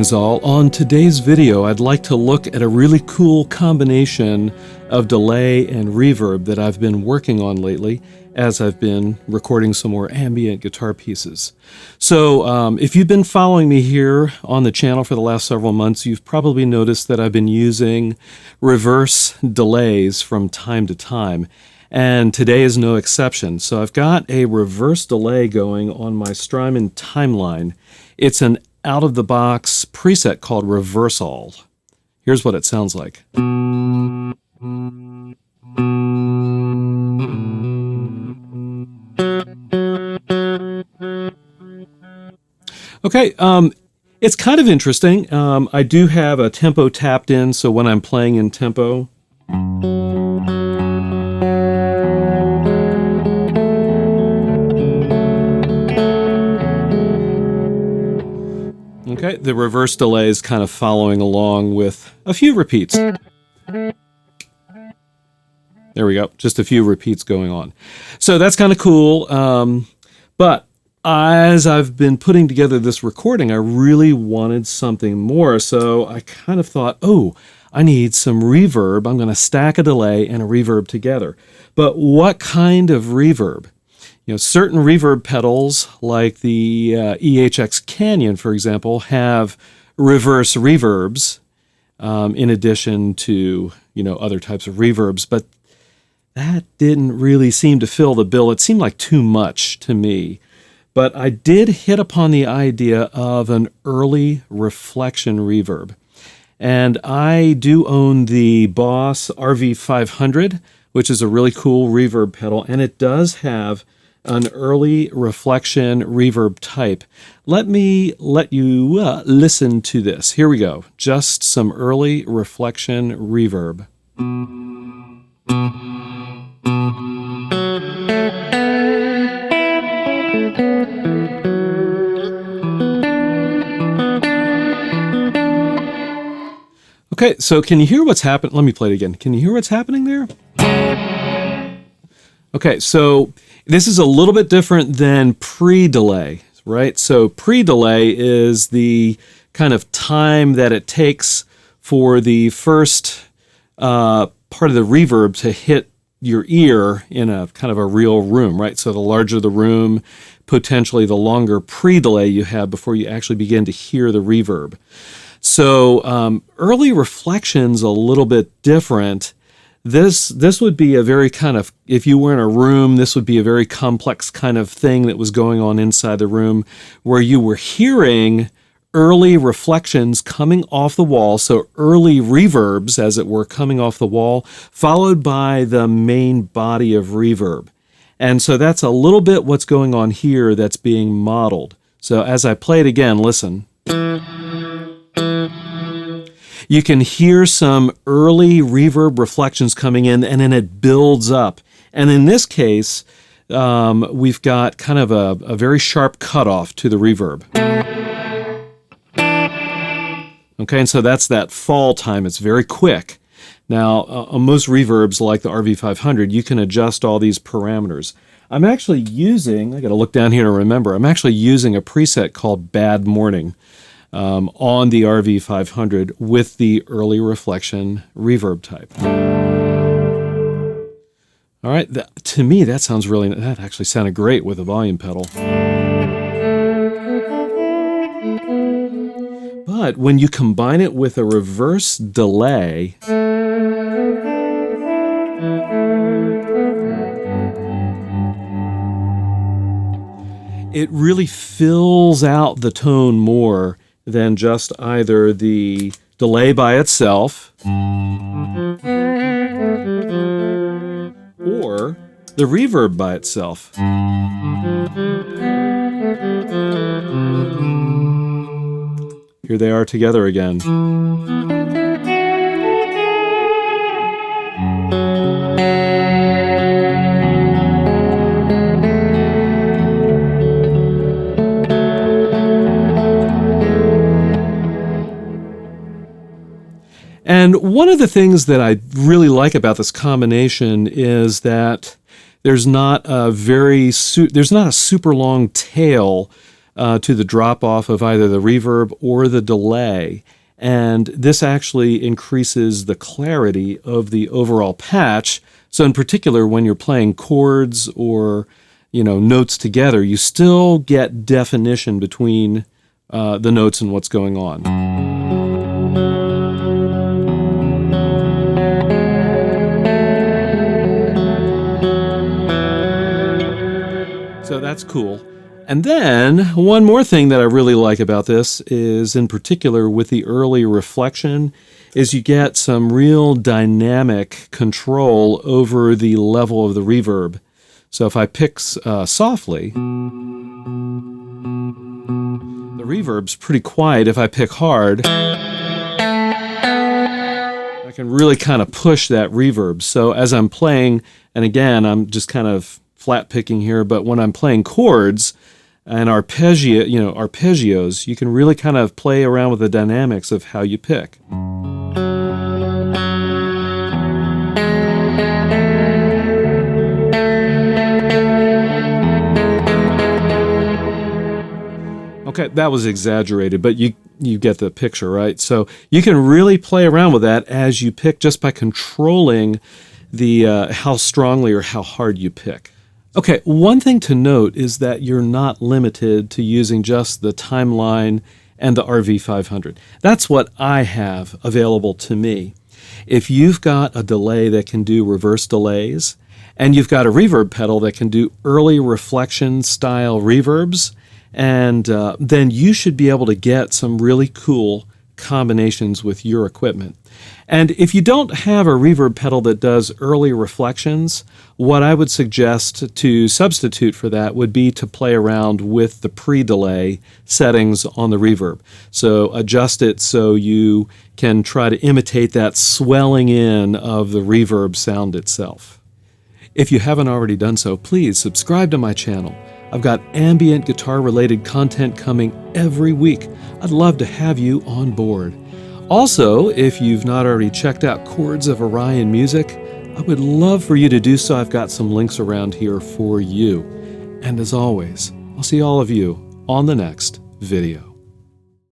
Greetings all. On today's video, I'd like to look at a really cool combination of delay and reverb that I've been working on lately as I've been recording some more ambient guitar pieces. So if you've been following me here on the channel for the last several months, you've probably noticed that I've been using reverse delays from time to time. And today is no exception. So I've got a reverse delay going on my Strymon Timeline. It's an out-of-the-box preset called Reversil. Here's what it sounds like. Okay, it's kind of interesting. I do have a tempo tapped in, so when I'm playing in tempo, okay, the reverse delay is kind of following along with a few repeats. There we go, just a few repeats going on. So that's kind of cool, but as I've been putting together this recording, I really wanted something more, so I kind of thought, oh, I need some reverb. I'm going to stack a delay and a reverb together. But what kind of reverb? You know, certain reverb pedals, like the EHX Canyon, for example, have reverse reverbs in addition to, you know, other types of reverbs, but that didn't really seem to fill the bill. It seemed like too much to me. But I did hit upon the idea of an early reflection reverb. And I do own the Boss RV-500, which is a really cool reverb pedal, and it does have an early reflection reverb type. Let me let you listen to this. Here we go. Just some early reflection reverb. Okay, so can you hear what's happening? Let me play it again. Can you hear what's happening there? Okay, so this is a little bit different than pre-delay, right? So pre-delay is the kind of time that it takes for the first part of the reverb to hit your ear in a kind of a real room, right? So the larger the room, potentially the longer pre-delay you have before you actually begin to hear the reverb. So early reflection's a little bit different. This would be a very kind of, if you were in a room, this would be a very complex kind of thing that was going on inside the room where you were hearing early reflections coming off the wall, so early reverbs, as it were, coming off the wall, followed by the main body of reverb. And so that's a little bit what's going on here that's being modeled. So as I play it again, listen. You can hear some early reverb reflections coming in, and then it builds up. And in this case, we've got kind of a very sharp cutoff to the reverb. Okay, and so that's that fall time. It's very quick. Now, on most reverbs like the RV-500, you can adjust all these parameters. I'm actually using, I got to look down here to remember, I'm actually using a preset called Bad Morning. On the RV-500 with the early reflection reverb type. All right, to me that sounds really, that actually sounded great with the volume pedal. But when you combine it with a reverse delay, it really fills out the tone more than just either the delay by itself or the reverb by itself. Here they are together again. And one of the things that I really like about this combination is that there's not a super long tail to the drop-off of either the reverb or the delay. And this actually increases the clarity of the overall patch. So in particular, when you're playing chords or, notes together, you still get definition between the notes and what's going on. So that's cool. And then one more thing that I really like about this is, in particular with the early reflection, is you get some real dynamic control over the level of the reverb. So if I pick softly, the reverb's pretty quiet. If I pick hard, I can really kind of push that reverb. So as I'm playing, and again, I'm just kind of flat picking here, but when I'm playing chords and arpeggios, you can really kind of play around with the dynamics of how you pick. Okay, that was exaggerated, but you get the picture, right? So you can really play around with that as you pick just by controlling the how strongly or how hard you pick. Okay, one thing to note is that you're not limited to using just the Timeline and the RV-500. That's what I have available to me. If you've got a delay that can do reverse delays, and you've got a reverb pedal that can do early reflection style reverbs, and then you should be able to get some really cool combinations with your equipment. And if you don't have a reverb pedal that does early reflections, what I would suggest to substitute for that would be to play around with the pre-delay settings on the reverb. So adjust it so you can try to imitate that swelling in of the reverb sound itself. If you haven't already done so, please subscribe to my channel. I've got ambient guitar-related content coming every week. I'd love to have you on board. Also, if you've not already checked out Chords of Orion music, I would love for you to do so. I've got some links around here for you. And as always, I'll see all of you on the next video.